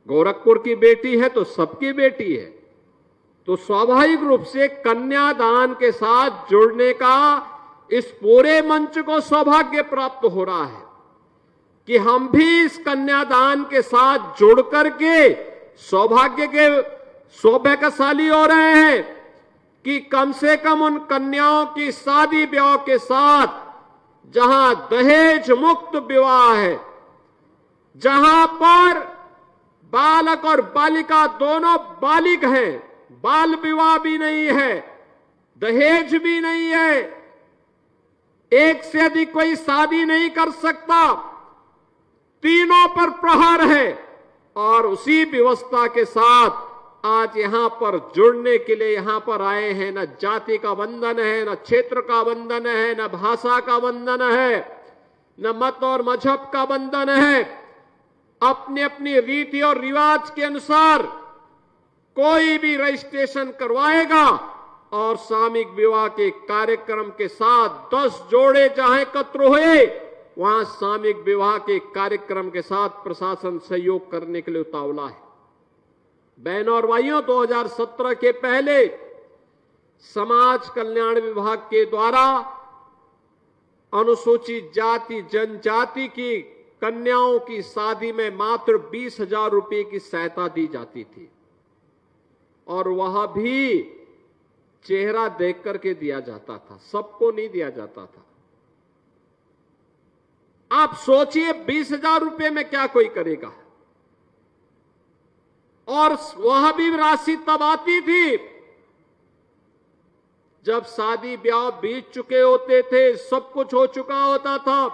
गोरखपुर की बेटी है तो सबकी बेटी है। तो स्वाभाविक रूप से कन्यादान के साथ जुड़ने का इस पूरे मंच को सौभाग्य प्राप्त हो रहा है कि हम भी इस कन्यादान के साथ जुड़ करके सौभाग्यशाली हो रहे हैं कि कम से कम उन कन्याओं की शादी ब्याह के साथ, जहां दहेज मुक्त विवाह है, जहां पर बालक और बालिका दोनों बालिग हैं, बाल विवाह भी नहीं है, दहेज भी नहीं है, एक से अधिक कोई शादी नहीं कर सकता, तीनों पर प्रहार है। और उसी व्यवस्था के साथ आज यहां पर जुड़ने के लिए यहां पर आए हैं। न जाति का बंधन है, न क्षेत्र का बंधन है, न भाषा का बंधन है, न मत और मजहब का बंधन है। अपनी अपनी रीति और रिवाज के अनुसार कोई भी रजिस्ट्रेशन करवाएगा और सामूहिक विवाह के कार्यक्रम के साथ 10 जोड़े जहां एकत्र हुए, वहां सामूहिक विवाह के कार्यक्रम के साथ प्रशासन सहयोग करने के लिए उतावला है। बहनों और भाइयों, 2017 के पहले समाज कल्याण विभाग के द्वारा अनुसूचित जाति जनजाति की कन्याओं की शादी में मात्र 20,000 रुपए की सहायता दी जाती थी और वह भी चेहरा देख करके दिया जाता था, सबको नहीं दिया जाता था। आप सोचिए 20,000 रुपए में क्या कोई करेगा। और वह भी राशि तब आती थी जब शादी ब्याह बीत चुके होते थे, सब कुछ हो चुका होता था।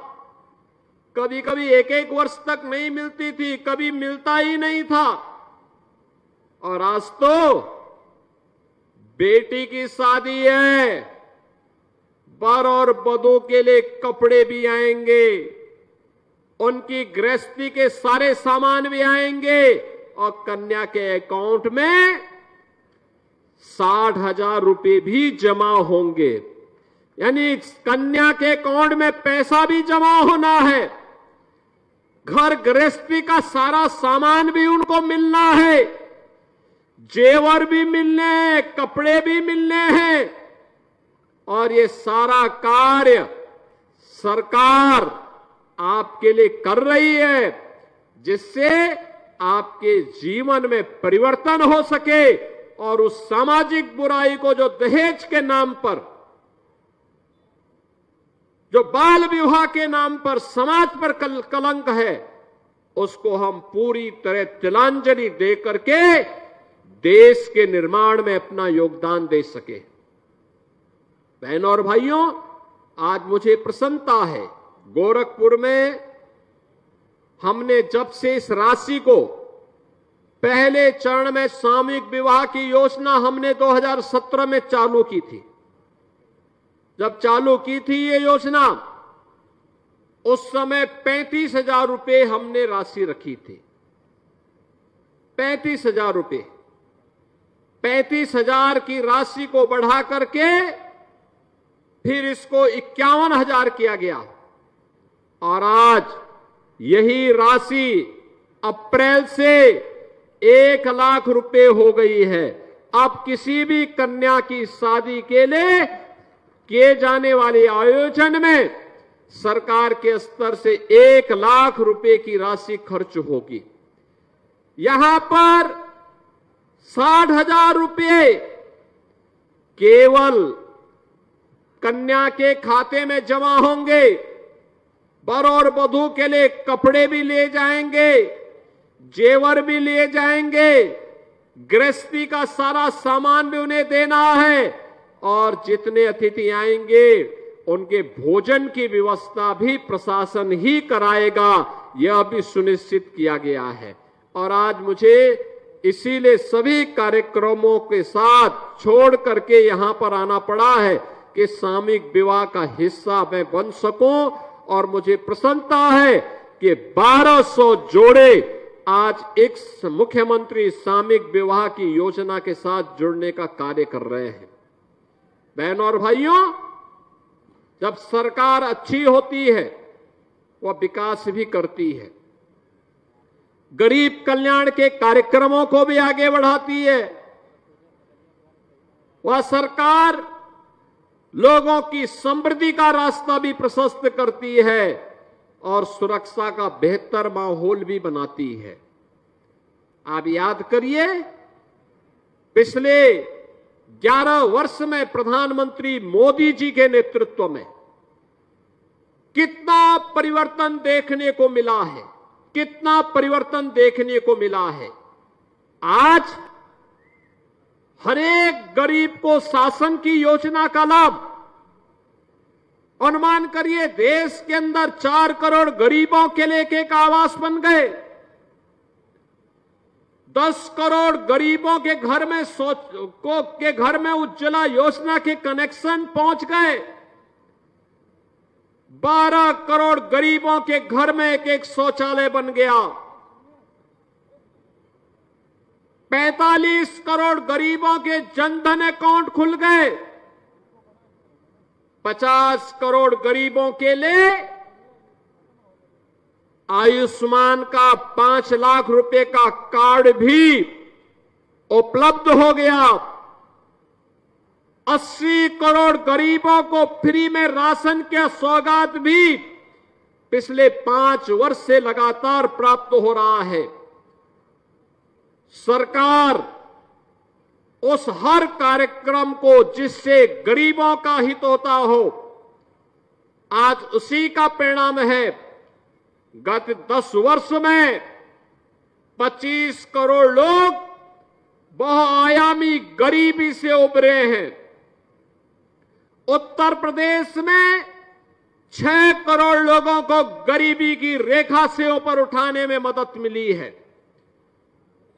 कभी कभी 1-1 वर्ष तक नहीं मिलती थी, कभी मिलता ही नहीं था। और आज तो बेटी की शादी है, वर और वधू के लिए कपड़े भी आएंगे, उनकी गृहस्थी के सारे सामान भी आएंगे और कन्या के अकाउंट में 60,000 रुपए भी जमा होंगे। यानी कन्या के अकाउंट में पैसा भी जमा होना है, घर गृहस्थी का सारा सामान भी उनको मिलना है, जेवर भी मिलने हैं, कपड़े भी मिलने हैं। और ये सारा कार्य सरकार आपके लिए कर रही है, जिससे आपके जीवन में परिवर्तन हो सके और उस सामाजिक बुराई को, जो दहेज के नाम पर, जो बाल विवाह के नाम पर समाज पर कलंक है, उसको हम पूरी तरह तिलांजलि दे करके देश के निर्माण में अपना योगदान दे सके। बहनों और भाइयों, आज मुझे प्रसन्नता है, गोरखपुर में हमने जब से इस राशि को पहले चरण में सामूहिक विवाह की योजना हमने 2017 में चालू की थी। जब चालू की थी ये योजना, उस समय 35,000 रुपए हमने राशि रखी थी। 35,000 रुपए, 35,000 की राशि को बढ़ा करके फिर इसको 51,000 किया गया। और आज यही राशि अप्रैल से 1 लाख रुपए हो गई है। अब किसी भी कन्या की शादी के लिए किए जाने वाले आयोजन में सरकार के स्तर से 1 लाख रुपए की राशि खर्च होगी। यहां पर 60,000 रुपए केवल कन्या के खाते में जमा होंगे। वर और वधू के लिए कपड़े भी ले जाएंगे, जेवर भी ले जाएंगे, गृहस्थी का सारा सामान भी उन्हें देना है और जितने अतिथि आएंगे उनके भोजन की व्यवस्था भी प्रशासन ही कराएगा, यह भी सुनिश्चित किया गया है। और आज मुझे इसीलिए सभी कार्यक्रमों के साथ छोड़ करके यहां पर आना पड़ा है कि सामूहिक विवाह का हिस्सा मैं बन सकूं। और मुझे प्रसन्नता है कि 1200 जोड़े आज एक मुख्यमंत्री सामूहिक विवाह की योजना के साथ जुड़ने का कार्य कर रहे हैं। बहनों और भाइयों, जब सरकार अच्छी होती है वह विकास भी करती है, गरीब कल्याण के कार्यक्रमों को भी आगे बढ़ाती है। वह सरकार लोगों की समृद्धि का रास्ता भी प्रशस्त करती है और सुरक्षा का बेहतर माहौल भी बनाती है। आप याद करिए, पिछले 11 वर्ष में प्रधानमंत्री मोदी जी के नेतृत्व में कितना परिवर्तन देखने को मिला है, कितना परिवर्तन देखने को मिला है। आज हर एक गरीब को शासन की योजना का लाभ, अनुमान करिए देश के अंदर 4 करोड़ गरीबों के लिए एक आवास बन गए, 10 करोड़ गरीबों के घर में उज्ज्वला योजना के कनेक्शन पहुंच गए, 12 करोड़ गरीबों के घर में एक शौचालय बन गया, 45 करोड़ गरीबों के जनधन अकाउंट खुल गए, 50 करोड़ गरीबों के लिए आयुष्मान का 5 लाख रुपए का कार्ड भी उपलब्ध हो गया, 80 करोड़ गरीबों को फ्री में राशन की सौगात भी पिछले 5 वर्ष से लगातार प्राप्त हो रहा है। सरकार उस हर कार्यक्रम को जिससे गरीबों का हित होता हो, आज उसी का परिणाम है। गत 10 वर्ष में 25 करोड़ लोग बहुआयामी गरीबी से उबरे हैं। उत्तर प्रदेश में 6 करोड़ लोगों को गरीबी की रेखा से ऊपर उठाने में मदद मिली है।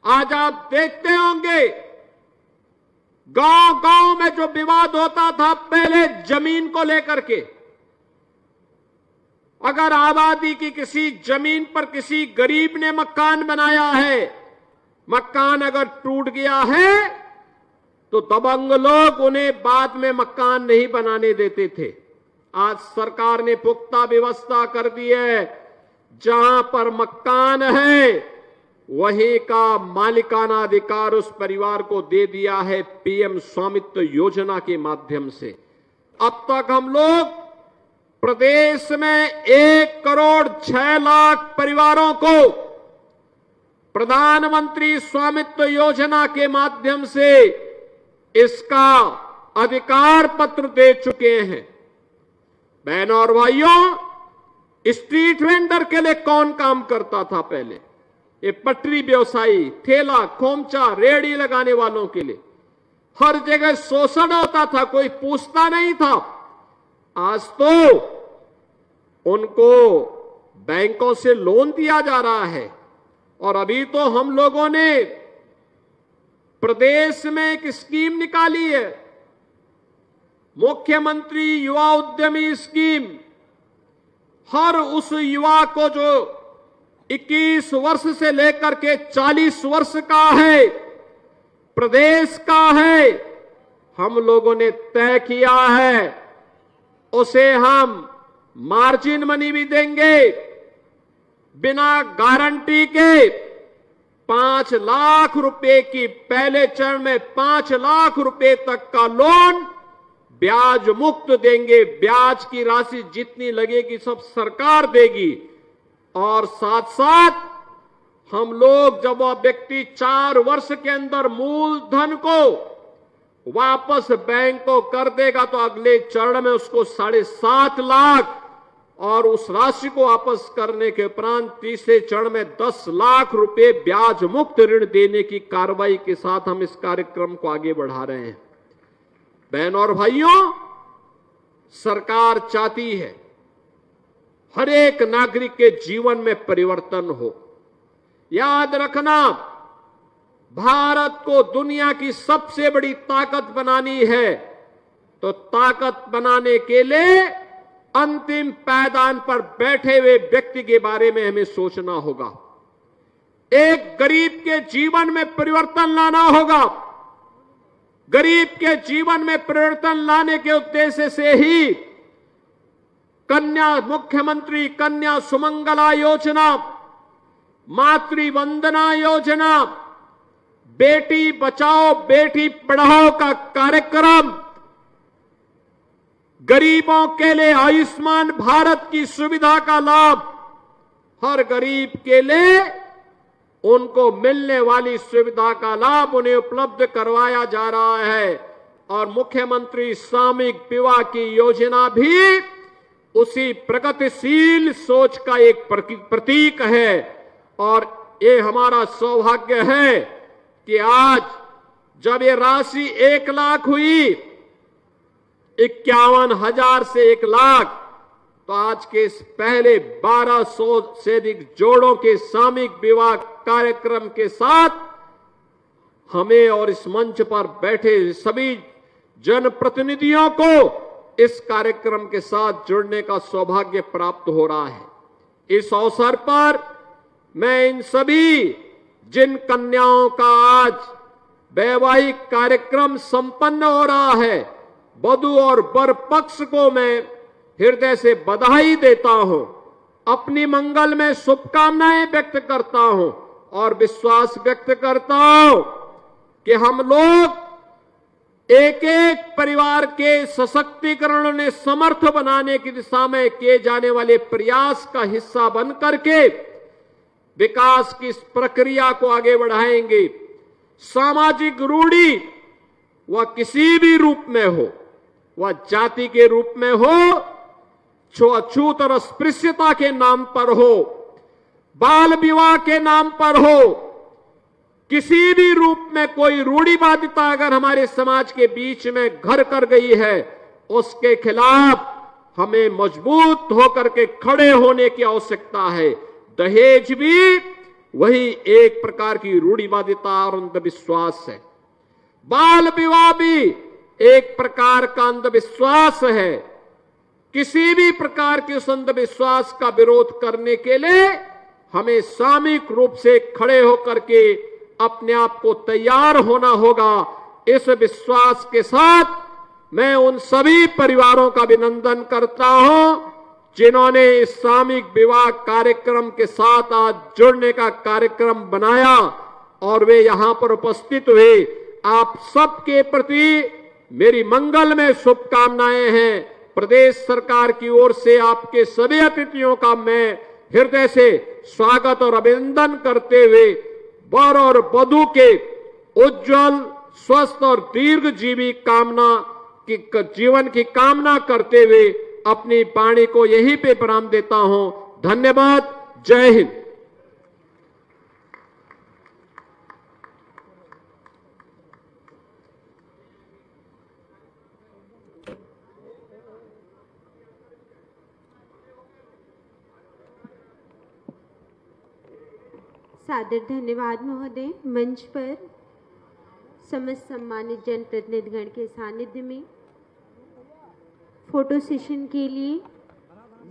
आज आप देखते होंगे गांव-गांव में जो विवाद होता था पहले जमीन को लेकर के, अगर आबादी की किसी जमीन पर किसी गरीब ने मकान बनाया है, मकान अगर टूट गया है तो दबंग लोग उन्हें बाद में मकान नहीं बनाने देते थे। आज सरकार ने पुख्ता व्यवस्था कर दी है, जहां पर मकान है वहीं का मालिकाना अधिकार उस परिवार को दे दिया है पीएम स्वामित्व योजना के माध्यम से। अब तक हम लोग प्रदेश में 1 करोड़ 6 लाख परिवारों को प्रधानमंत्री स्वामित्व योजना के माध्यम से इसका अधिकार पत्र दे चुके हैं। बहनों और भाइयों, स्ट्रीट वेंडर के लिए कौन काम करता था पहले? ये पटरी व्यवसायी, ठेला खोमचा रेहड़ी लगाने वालों के लिए हर जगह शोषण होता था, कोई पूछता नहीं था। आज तो उनको बैंकों से लोन दिया जा रहा है। और अभी तो हम लोगों ने प्रदेश में एक स्कीम निकाली है, मुख्यमंत्री युवा उद्यमी स्कीम। हर उस युवा को जो 21 वर्ष से लेकर के 40 वर्ष का है, प्रदेश का है, हम लोगों ने तय किया है उसे हम मार्जिन मनी भी देंगे। बिना गारंटी के 5 लाख रुपए की, पहले चरण में 5 लाख रुपए तक का लोन ब्याज मुक्त देंगे। ब्याज की राशि जितनी लगेगी सब सरकार देगी। और साथ साथ हम लोग, जब वह व्यक्ति 4 वर्ष के अंदर मूलधन को वापस बैंक को कर देगा तो अगले चरण में उसको 7.5 लाख, और उस राशि को वापस करने के उपरांत तीसरे चरण में 10 लाख रुपए ब्याज मुक्त ऋण देने की कार्रवाई के साथ हम इस कार्यक्रम को आगे बढ़ा रहे हैं। बहनों और भाइयों, सरकार चाहती है हर एक नागरिक के जीवन में परिवर्तन हो। याद रखना, भारत को दुनिया की सबसे बड़ी ताकत बनानी है तो ताकत बनाने के लिए अंतिम पायदान पर बैठे हुए व्यक्ति के बारे में हमें सोचना होगा। एक गरीब के जीवन में परिवर्तन लाना होगा। गरीब के जीवन में परिवर्तन लाने के उद्देश्य से ही मुख्यमंत्री कन्या सुमंगला योजना, मातृ वंदना योजना, बेटी बचाओ बेटी पढ़ाओ का कार्यक्रम, गरीबों के लिए आयुष्मान भारत की सुविधा का लाभ, हर गरीब के लिए उनको मिलने वाली सुविधा का लाभ उन्हें उपलब्ध करवाया जा रहा है। और मुख्यमंत्री सामूहिक विवाह की योजना भी उसी प्रगतिशील सोच का एक प्रतीक है। और ये हमारा सौभाग्य है कि आज जब ये राशि 1 लाख हुई, 51,000 से 1 लाख, तो आज के इस पहले 1200 से अधिक जोड़ों के सामूहिक विवाह कार्यक्रम के साथ हमें और इस मंच पर बैठे सभी जनप्रतिनिधियों को इस कार्यक्रम के साथ जुड़ने का सौभाग्य प्राप्त हो रहा है। इस अवसर पर मैं इन सभी जिन कन्याओं का आज वैवाहिक कार्यक्रम संपन्न हो रहा है, वधू और वर पक्ष को मैं हृदय से बधाई देता हूं, अपनी मंगल में शुभकामनाएं व्यक्त करता हूं और विश्वास व्यक्त करता हूं कि हम लोग एक एक परिवार के सशक्तिकरण ने समर्थ बनाने की दिशा में किए जाने वाले प्रयास का हिस्सा बन करके विकास की इस प्रक्रिया को आगे बढ़ाएंगे। सामाजिक रूढ़ी वह किसी भी रूप में हो, वह जाति के रूप में हो, छूत और अस्पृश्यता के नाम पर हो, बाल विवाह के नाम पर हो, किसी भी रूप में कोई रूढ़िवादिता अगर हमारे समाज के बीच में घर कर गई है, उसके खिलाफ हमें मजबूत होकर के खड़े होने की आवश्यकता है। दहेज भी वही एक प्रकार की रूढ़िवादिता और अंधविश्वास है। बाल विवाह भी एक प्रकार का अंधविश्वास है। किसी भी प्रकार के उस अंधविश्वास का विरोध करने के लिए हमें सामूहिक रूप से खड़े होकर के अपने आप को तैयार होना होगा। इस विश्वास के साथ मैं उन सभी परिवारों का अभिनंदन करता हूं जिन्होंने इस सामूहिक विवाह कार्यक्रम के साथ आज जुड़ने का कार्यक्रम बनाया और वे यहां पर उपस्थित हुए। आप सबके प्रति मेरी मंगल में शुभकामनाएं हैं। प्रदेश सरकार की ओर से आपके सभी अतिथियों का मैं हृदय से स्वागत और अभिनंदन करते हुए वर और वधू के उज्जवल, स्वस्थ और दीर्घजीवी जीवन की कामना करते हुए अपनी वाणी को यहीं पे विराम देता हूं। धन्यवाद। जय हिंद। सादर धन्यवाद महोदय। मंच पर समस्त सम्मानित जनप्रतिनिधिगण के सानिध्य में फोटो सेशन के लिए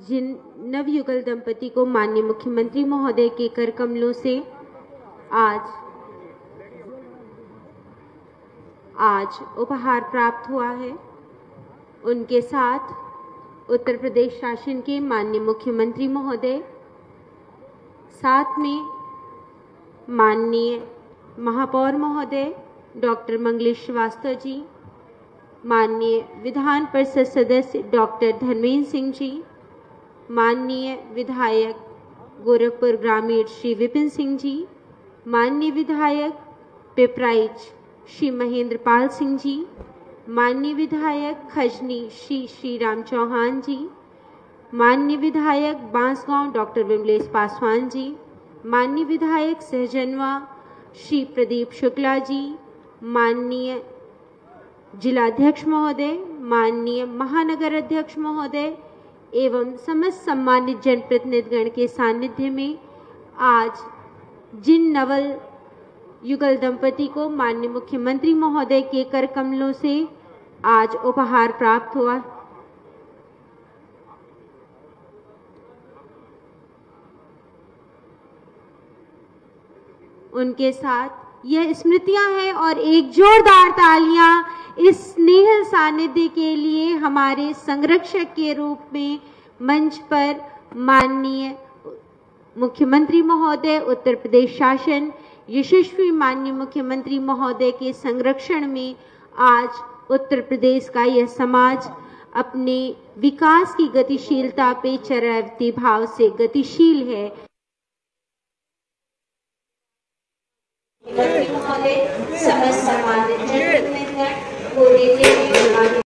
जिन नवयुगल दंपति को माननीय मुख्यमंत्री महोदय के कर कमलों से आज उपहार प्राप्त हुआ है, उनके साथ उत्तर प्रदेश शासन के माननीय मुख्यमंत्री महोदय, साथ में माननीय महापौर महोदय डॉक्टर मंगलेश श्रीवास्तव जी, माननीय विधान परिषद सदस्य डॉक्टर धर्मेंद्र सिंह जी, माननीय विधायक गोरखपुर ग्रामीण श्री विपिन सिंह जी, माननीय विधायक पिपराइच श्री महेंद्र पाल सिंह जी, माननीय विधायक खजनी श्री श्रीराम चौहान जी, माननीय विधायक बांसगांव डॉक्टर विमलेश पासवान जी, माननीय विधायक सहजनवा श्री प्रदीप शुक्ला जी, माननीय जिलाध्यक्ष महोदय, माननीय महानगर अध्यक्ष महोदय एवं समस्त सम्मानित जनप्रतिनिधिगण के सानिध्य में आज जिन नवल युगल दंपति को माननीय मुख्यमंत्री महोदय के कर कमलों से आज उपहार प्राप्त हुआ, उनके साथ यह स्मृतियां हैं और एक जोरदार तालियां इस स्नेह सानिध्य के लिए हमारे संरक्षक के रूप में मंच पर माननीय मुख्यमंत्री महोदय, उत्तर प्रदेश शासन, यशस्वी माननीय मुख्यमंत्री महोदय के संरक्षण में आज उत्तर प्रदेश का यह समाज अपने विकास की गतिशीलता पे चरवती भाव से गतिशील है। समस्त सम्मानित जनप्रतिनिधिगण को देते हुए